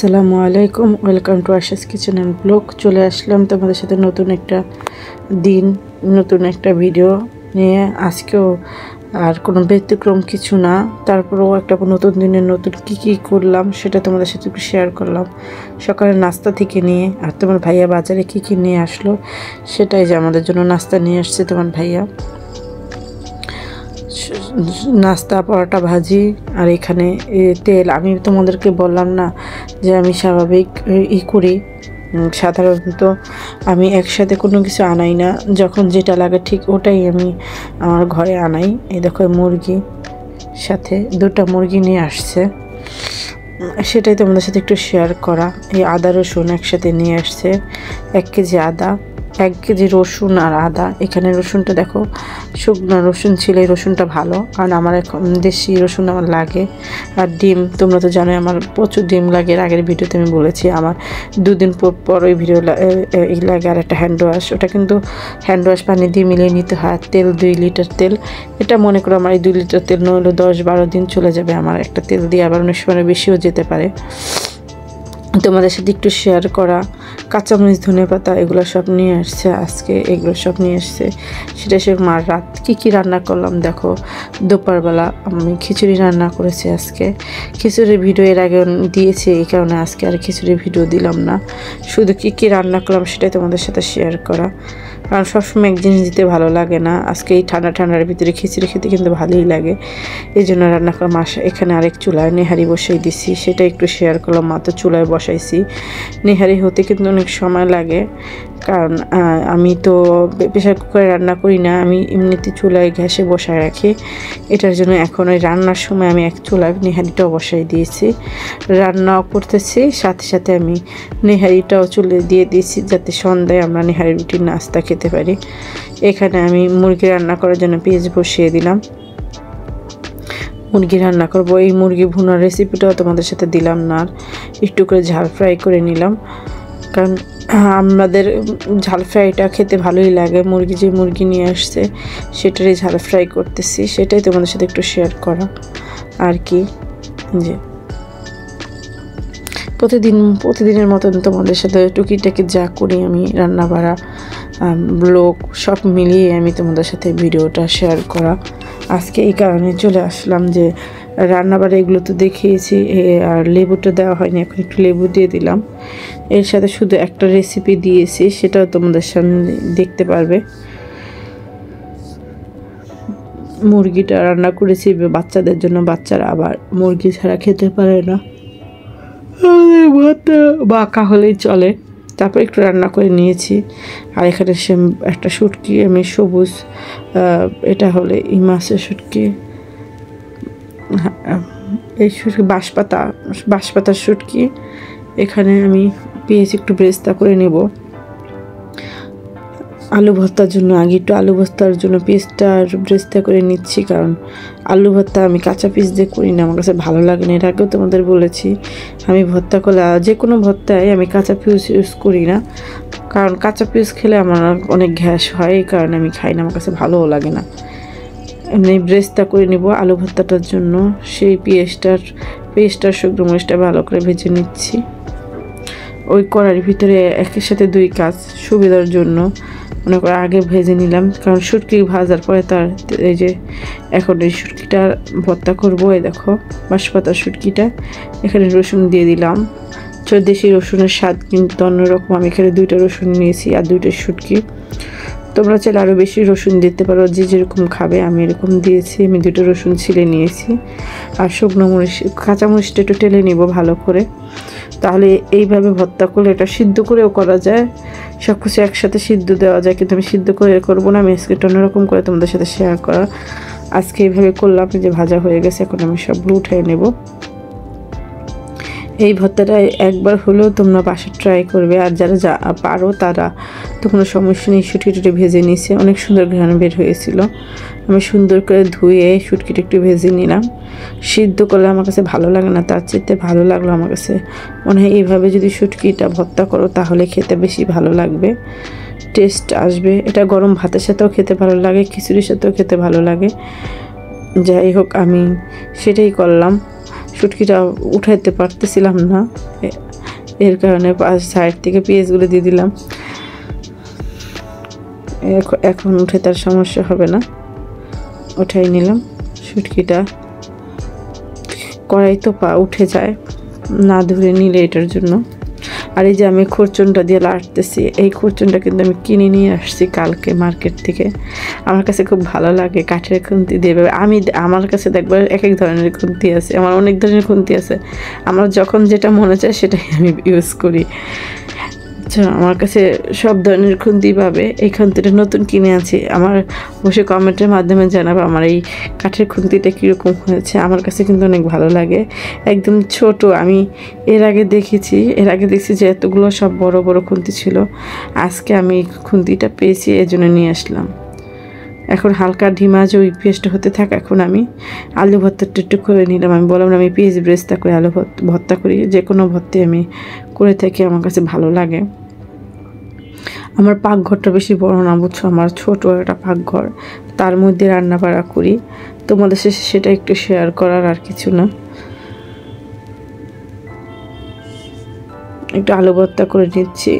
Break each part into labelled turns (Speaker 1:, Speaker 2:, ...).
Speaker 1: আসসালামু আলাইকুম, welcome to Asha's kitchen and blog. চলে আসলাম তোমাদের সাথে নতুন একটা দিন, নতুন একটা ভিডিও নিয়ে। আজকেও আর কোনো ব্যতিক্রম কিছু না, তারপরেও একটা নতুন দিনের নতুন কী করলাম সেটা তোমাদের সাথে একটু শেয়ার করলাম। সকালে নাস্তা থেকে নিয়ে, আর তোমার ভাইয়া বাজারে কী নিয়ে আসলো সেটাই যে আমাদের জন্য নাস্তা নিয়ে আসছে তোমার ভাইয়া। নাস্তা, পরোটা, ভাজি, আর এখানে তেল। আমি তোমাদেরকে বললাম না যে আমি স্বাভাবিক করি, সাধারণত আমি একসাথে কোনো কিছু আনাই না, যখন যেটা লাগে ঠিক ওটাই আমি আমার ঘরে আনাই। এই দেখো মুরগি, সাথে দুটো মুরগি নিয়ে আসছে, সেটাই তোমাদের সাথে একটু শেয়ার করা। এই আদা রসুন একসাথে নিয়ে আসছে, 1 কেজি আদা, 1 কেজি রসুন আর আদা। এখানে রসুনটা দেখো শুকনো রসুন ছিল, এই রসুনটা ভালো, কারণ আমার এখন দেশি রসুন আমার লাগে। আর ডিম, তোমরা তো জানোই আমার প্রচুর ডিম লাগে, আগের ভিডিওতে আমি বলেছি। আমার 2 দিন পর ওই ভিডিও লাগে। আর একটা হ্যান্ড ওয়াশ, ওটা কিন্তু হ্যান্ড ওয়াশ পানি দিয়ে মিলিয়ে নিতে হয়। তেল 2 লিটার তেল, এটা মনে করো আমার এই 2 লিটার তেল নইলে 10-12 দিন চলে যাবে আমার একটা তেল দিয়ে, আবার অনেক সময় বেশিও যেতে পারে। তোমাদের সাথে একটু শেয়ার করা। কাঁচামরিচ, ধনেপাতা, এগুলো সব নিয়ে আসছে আজকে, এগুলো সব নিয়ে আসছে। সেটা সে মার রাত কী রান্না করলাম দেখো। দুপুরবেলা আমি খিচুড়ি রান্না করেছি আজকে। খিচুড়ির ভিডিও এর আগে দিয়েছি, এই কারণে আজকে আর খিচুড়ির ভিডিও দিলাম না, শুধু কী রান্না করলাম সেটাই তোমাদের সাথে শেয়ার করা। কারণ সবসময় এক জিনিস দিতে ভালো লাগে না, আজকে এই ঠান্ডার ভিতরে খিচুড়ি খেতে কিন্তু ভালোই লাগে, এই জন্য রান্না করলাম। এখানে আরেক চুলায় নেহারি বসাই দিছি, সেটা একটু শেয়ার করলাম। মাত্র চুলায় বসাইছি, নেহারি হতে কিন্তু অনেক সময় লাগে, কারণ আমি তো প্রেশার কুকারে রান্না করি না, আমি এমনিতে চুলায় গ্যাসে বসায় রাখি। এটার জন্য এখন ওই রান্নার সময় আমি এক চুলায় নেহারিটাও বসাই দিয়েছি, রান্নাও করতেছি, সাথে সাথে আমি নেহারিটাও চুলে দিয়ে দিয়েছি, যাতে সন্ধ্যায় আমরা নেহারি রুটির নাস্তা খেতে পারি। এখানে আমি মুরগি রান্না করার জন্য পেঁয়াজ বসিয়ে দিলাম, মুরগি রান্না করবো। এই মুরগি ভুনার রেসিপিটাও তোমাদের সাথে দিলাম না, আর একটু করে ঝাল ফ্রাই করে নিলাম, কারণ আমাদের ঝাল ফ্রাইটা খেতে ভালোই লাগে। যে মুরগি নিয়ে আসছে সেটারই ঝাল ফ্রাই করতেছি, সেটাই তোমাদের সাথে একটু শেয়ার করা আর কি। যে প্রতিদিনের মতন তোমাদের সাথে টুকিটাকি যা করি আমি, রান্না বাড়া ব্লগ সব মিলিয়ে আমি তোমাদের সাথে ভিডিওটা শেয়ার করা। আজকে এই কারণে চলে আসলাম যে রান্নাবাড়া এগুলো তো দেখিয়েছি, আর লেবুটা দেওয়া হয়নি, এখন একটু লেবু দিয়ে দিলাম। এর সাথে শুধু একটা রেসিপি দিয়েছি, সেটাও তোমাদের সামনে দেখতে পারবে। মুরগিটা রান্না করেছি বাচ্চাদের জন্য, বাচ্চারা আবার মুরগি ছাড়া খেতে পারে না, ভাতটা বাঁকা হলেই চলে। তারপর একটু রান্না করে নিয়েছি। আর এখানে একটা শুটকি আমি সবুজ, এটা হলে এই মাছের শুটকি, এই শুটকি বাঁশপাতার শুটকি। এখানে আমি পেঁয়াজ একটু ব্রেস্তা করে নেব আলু ভর্তার জন্য। আগে একটু আলু ভর্তার জন্য পেঁয়াজটা ব্রেস্তা করে নিচ্ছি, কারণ আলু ভর্তা আমি কাঁচা পিস দিয়ে করি না, আমার কাছে ভালো লাগে না। এর আগেও তোমাদের বলেছি, আমি ভর্তা করলে যে কোনো ভর্তায় আমি কাঁচা পিস ইউজ করি না, কারণ কাঁচা পিস খেলে আমার অনেক গ্যাস হয়, এই কারণে আমি খাই না, আমার কাছে ভালোও লাগে না। এমনি ব্রেস্তা করে নিব আলু ভর্তাটার জন্য। সেই পেঁয়াজটার শুকনো মরিচটা ভালো করে ভেজে নিচ্ছি ওই কড়াইয়ের ভিতরে, একের সাথে 2 কাজ সুবিধার জন্য মনে করে আগে ভেজে নিলাম, কারণ শুটকি ভাজার পরে তার এই যে এখন এই শুটকিটা ভর্তা করবো। এই দেখো বাঁশপাতার শুটকিটা, এখানে রসুন দিয়ে দিলাম। দেশি রসুনের স্বাদ কিন্তু অন্যরকম, আমি এখানে 2টা রসুন নিয়েছি আর 2টা শুটকি। তোমরা চাইলে আরও বেশি রসুন দিতে পারো, যে যেরকম খাবে, আমি এরকম দিয়েছি। আমি 2টা রসুন ছিলে নিয়েছি, আর শুকনো মরিচ, কাঁচামরিচটা একটু টেলে নিব ভালো করে, তাহলে এইভাবে ভর্তা করলে এটা সিদ্ধ করেও করা যায়, সব কিছু একসাথে সিদ্ধ দেওয়া যায়, কিন্তু আমি সিদ্ধ করে করবো না, আমি আজকে অন্যরকম করে তোমাদের সাথে শেয়ার করা। আজকে এইভাবে করলাম, যে ভাজা হয়ে গেছে, এখন আমি সবগুলো উঠিয়ে নেব। এই ভর্তাটা একবার হলেও তোমরা বাসায় ট্রাই করবে, আর যারা পারো তারা তো কোনো সমস্যা নেই। শুটকিটা ভেজে নিয়েছে, অনেক সুন্দর ঘ্রাণ বের হয়েছিল। আমি সুন্দর করে ধুয়ে শুটকিটা একটু ভেজে নিলাম। সিদ্ধ করলে আমার কাছে ভালো লাগে না, তার চেয়ে ভালো লাগলো আমার কাছে মনে হয় এইভাবে যদি শুটকিটা ভর্তা করো তাহলে খেতে বেশি ভালো লাগবে, টেস্ট আসবে। এটা গরম ভাতের সাথেও খেতে ভালো লাগে, খিচুড়ির সাথেও খেতে ভালো লাগে। যাই হোক, আমি সেটাই করলাম। শুটকিটা উঠাইতে পারতেছিলাম না, এর কারণে সাইড থেকে পেঁয়াজগুলো দিয়ে দিলাম। এখন উঠে তার সমস্যা হবে না, উঠাই নিলাম। শুটকিটা কড়াই তো উঠে যায় না ধরে নিলে এটার জন্য। আর এই যে আমি খুরচুনটা দিয়ে লাটতেছি, এই খুরচুনটা কিন্তু আমি কিনে নিয়ে আসছি কালকে মার্কেট থেকে। আমার কাছে খুব ভালো লাগে কাঠের খুন্তি দিয়ে। আমার কাছে দেখবো এক এক ধরনের খুন্তি আছে, আমার অনেক ধরনের খুন্তি আছে। আমার যখন যেটা মনে চায় সেটাই আমি ইউজ করি। আমার কাছে সব ধরনের খুন্তি পাবে। এই খুন্তিটা নতুন কিনে আছি। আমার অবশ্যই কমেন্টের মাধ্যমে জানাবো আমার এই কাঠের খুন্তিটা কীরকম হয়েছে। আমার কাছে কিন্তু অনেক ভালো লাগে, একদম ছোট। আমি এর আগে দেখছি যে এতগুলো সব বড় বড় খুন্তি ছিল। আজকে আমি খুন্তিটা পেয়েছি, এজন্য নিয়ে আসলাম। এখন হালকা ঢিমা যে ওই পেস্ট হতে থাকে, এখন আমি আলু ভর্তাটা একটু করে নিলাম। আমি বললাম আমি পেঁয়াজ ব্রেস্তা করে আলু ভর্তা করি, যে কোনো ভর্তা আমি করে থাকি, আমার কাছে ভালো লাগে। আমার পাকঘরটা বেশি বড় না বুঝছো, আমার ছোট একটা পাকঘর, তার মধ্যে রান্না বাড়া করি। তোমাদের শেষে সেটা একটু শেয়ার করার, আর কিছু না। একটু আলু ভর্তা করে নিচ্ছি।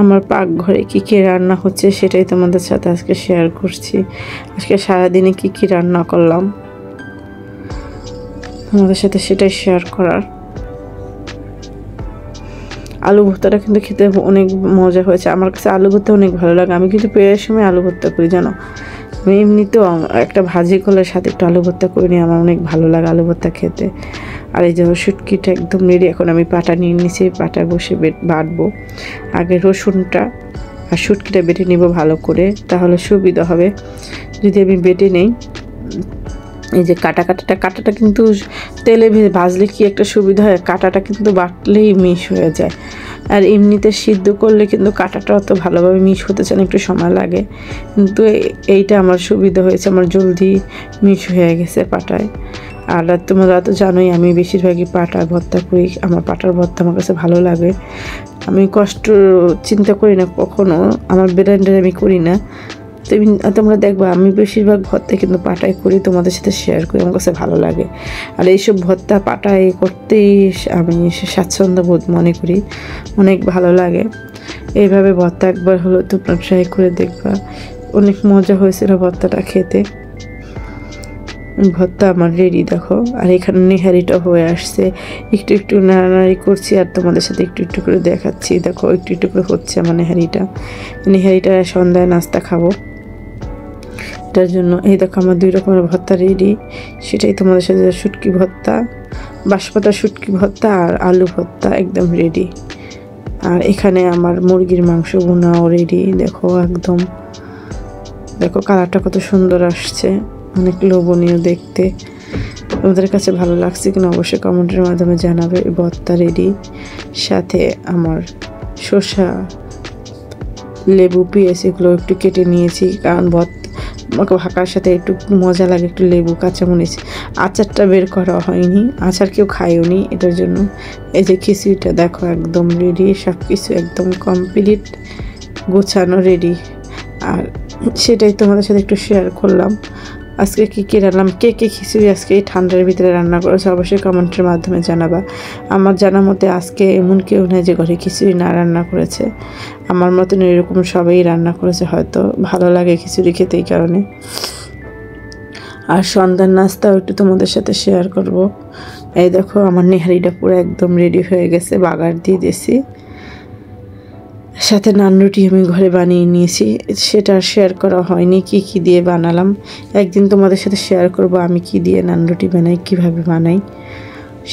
Speaker 1: আমার পাকঘরে কী কী রান্না হচ্ছে সেটাই তোমাদের সাথে আজকে শেয়ার করছি। আজকে সারাদিনে কী কী রান্না করলাম তোমাদের সাথে সেটাই শেয়ার করার। আলু ভর্তাটা কিন্তু খেতে অনেক মজা হয়েছে। আমার কাছে আলু ভর্তা অনেক ভালো লাগে। আমি কিন্তু প্রায় সময় আলু ভর্তা করি, জানো। আমি এমনিতেও একটা ভাজি করলে সাথে একটু আলু ভর্তা করে নিই, আমার অনেক ভালো লাগে আলু ভর্তা খেতে। আর এই যে শুটকিটা একদম রেডি। এখন আমি পাটা নিয়ে নিয়েছি, পাটায় বসে বাটবো। আগে রসুনটা আর শুটকিটা বেটে নিব ভালো করে, তাহলে সুবিধা হবে। যদি আমি বেটে নেই, এই যে কাটাটা কিন্তু তেলে ভাজলে কি একটা সুবিধা হয়, কাটাটা কিন্তু বাটলেই মিশ হয়ে যায়। আর এমনিতে সিদ্ধ করলে কিন্তু কাটাটা অত ভালোভাবে মিশ হতে চায় না, একটু সময় লাগে। কিন্তু এইটা আমার সুবিধা হয়েছে, আমার জলদি মিশ হয়ে গেছে পাটায়। আর তোমরা তো জানোই আমি বেশিরভাগই পাটা ভর্তা করি। আমার পাটার ভর্তা আমার কাছে ভালো লাগে। আমি কষ্ট চিন্তা করি না কখনো, আমার ব্লেন্ডারে আমি করি না। তোমরা দেখবা আমি বেশিরভাগ ভর্তা কিন্তু পাটায় করি, তোমাদের সাথে শেয়ার করি, আমার কাছে ভালো লাগে। আর এইসব ভর্তা পাটায় করতেই আমি স্বাচ্ছন্দ্য বোধ মনে করি, অনেক ভালো লাগে। এইভাবে ভর্তা একবার হলো তোমরা ট্রাই করে দেখবা, অনেক মজা হয়েছিল ভর্তাটা খেতে। ভর্তা আমার রেডি দেখো। আর এখানে নেহারিটা হয়ে আসছে, একটু একটু নাড়ানাড়ি করছি আর তোমাদের সাথে একটু একটু করে দেখাচ্ছি। দেখো একটু একটু করে হচ্ছে আমার নেহারিটা সন্ধ্যায় নাস্তা খাবো, এটার জন্য। এই দেখো আমার 2 রকমের ভর্তা রেডি, সেটাই তোমাদের সাথে। শুটকি ভর্তা, বাঁশপাতা শুটকি ভর্তা আর আলু ভর্তা একদম রেডি। আর এখানে আমার মুরগির মাংস ভুনাও রেডি। দেখো একদম, দেখো কালারটা কত সুন্দর আসছে, অনেক লোভনীয় দেখতে। তোমাদের কাছে ভালো লাগছে কিনা অবশ্যই কমেন্টের মাধ্যমে জানাবে। ভর্তা রেডি, সাথে আমার শসা, লেবু, পেঁয়াজ এগুলো একটু কেটে নিয়েছি, কারণ আমাকে ভাকার সাথে একটু মজা লাগে, একটু লেবু, কাঁচামরিচ। আচারটা বের করা হয়নি, আচার কেউ খায়ওনি, এটার জন্য। এই যে খিচুড়িটা দেখো একদম রেডি, সব কিছু একদম কমপ্লিট গোছানো রেডি। আর সেটাই তোমাদের সাথে একটু শেয়ার করলাম। আজকে কী রান্নাম, কে খিচুড়ি আজকে এই ঠান্ডার ভিতরে রান্না করেছে অবশ্যই কমেন্টের মাধ্যমে জানাবা। আমার জানা মতে আজকে এমন কেউ নেই যে ঘরে খিচুড়ি না রান্না করেছে। আমার মতন এরকম সবাই রান্না করেছে, হয়তো ভালো লাগে খিচুড়ি খেতে, এই কারণে। আর সন্ধ্যার নাস্তাও একটু তোমাদের সাথে শেয়ার করব। এই দেখো আমার নেহারিটা পুরো একদম রেডি হয়ে গেছে, বাগার দিয়ে দিয়েছি। সাথে নান রুটি আমি ঘরে বানিয়ে নিয়েছি, সেটা শেয়ার করা হয়নি কি কি দিয়ে বানালাম। একদিন তোমাদের সাথে শেয়ার করব আমি কি দিয়ে নান রুটি বানাই, কিভাবে বানাই,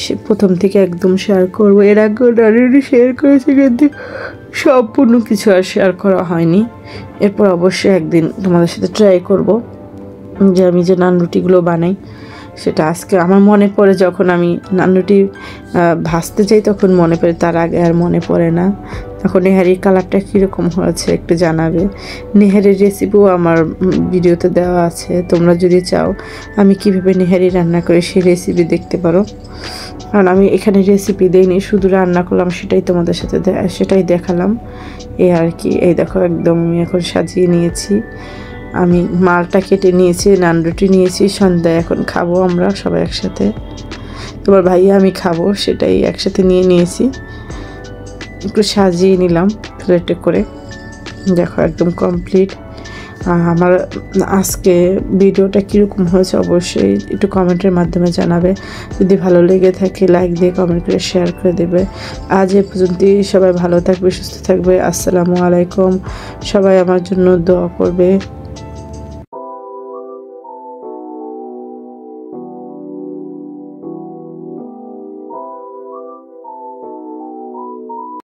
Speaker 1: সে প্রথম থেকে একদম শেয়ার করব। এর আগেও নান রুটি শেয়ার করেছি, কিন্তু সম্পূর্ণ কিছু আর শেয়ার করা হয়নি। এরপর অবশ্যই একদিন তোমাদের সাথে ট্রাই করব যে আমি যে নান রুটিগুলো বানাই সেটা। আজকে আমার মনে পড়ে, যখন আমি নান রুটি ভাজতে যাই তখন মনে পড়ে, তার আগে আর মনে পড়ে না। এখন নেহারির কালারটা কীরকম হয়েছে একটু জানাবে। নেহারির রেসিপিও আমার ভিডিওতে দেওয়া আছে, তোমরা যদি চাও আমি কীভাবে নেহারি রান্না করি সেই রেসিপি দেখতে পারো। কারণ আমি এখানে রেসিপি দিইনি, শুধু রান্না করলাম, সেটাই তোমাদের সাথে সেটাই দেখালাম, এই আর কি। এই দেখো একদম আমি এখন সাজিয়ে নিয়েছি, আমি মালটা কেটে নিয়েছি, নান রুটি নিয়েছি, সন্ধ্যায় এখন খাবো আমরা সবাই একসাথে। তোমার ভাইয়া আমি খাবো, সেটাই একসাথে নিয়ে নিয়েছি। একটু সাজিয়ে নিলাম প্লেটে করে। দেখো একদম কমপ্লিট। আমার আজকে ভিডিওটা কীরকম হয়েছে অবশ্যই একটু কমেন্টের মাধ্যমে জানাবে। যদি ভালো লেগে থাকে লাইক দিয়ে কমেন্ট করে শেয়ার করে দেবে। আজ এ পর্যন্তই। সবাই ভালো থাকবে, সুস্থ থাকবে। আসসালামু আলাইকুম। সবাই আমার জন্য দোয়া করবে।